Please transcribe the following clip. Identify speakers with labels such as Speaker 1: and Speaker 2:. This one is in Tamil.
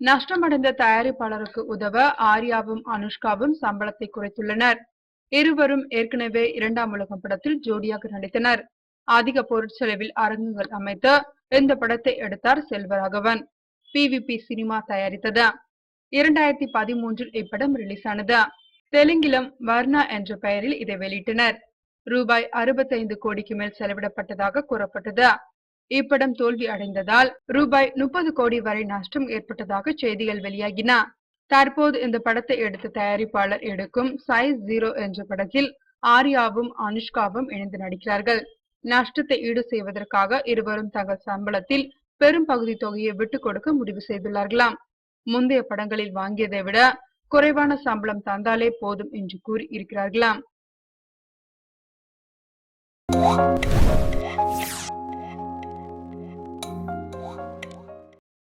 Speaker 1: நஷ்டமடைந்த தயாரிப்பாளருக்கு உதவ ஆர்யாவும் அனுஷ்காவும் சம்பளத்தை குறைத்துள்ளனர். இருவரும் ஏற்கனவே 2ஆம் உலகம் படத்தில் ஜோடியாக நடித்தனர். அதிக பொருட்செலவில் அரங்குகள் அமைத்து இந்த படத்தை எடுத்தார் செல்வராகவன். PVP சினிமா தயாரித்தது. 2013இல் இப்படம் ரிலீஸ் ஆனது. தெலுங்கிலும் வர்ணா என்ற பெயரில் இதை வெளியிட்டனர். ரூபாய் 65 கோடிக்கு மேல் செலவிடப்பட்டதாக கூறப்பட்டது. இப்படம் தோல்வி அடைந்ததால் ரூபாய் 30 கோடி வரை நஷ்டம் ஏற்பட்டதாக செய்திகள் வெளியாகின. தற்போது இந்த படத்தை எடுத்த தயாரிப்பாளர் எடுக்கும் சைஸ் 0 என்ற படத்தில் ஆர்யாவும் அனுஷ்காவும் இணைந்து நடிக்கிறார்கள். நஷ்டத்தை ஈடு செய்வதற்காக இருவரும் தங்கள் சம்பளத்தில் பெரும் பகுதி தொகையை விட்டுக் கொடுக்க முடிவு செய்துள்ளார்களாம். முந்தைய படங்களில் வாங்கியதை விட குறைவான சம்பளம் தந்தாலே போதும் என்று கூறி இருக்கிறார்களாம்.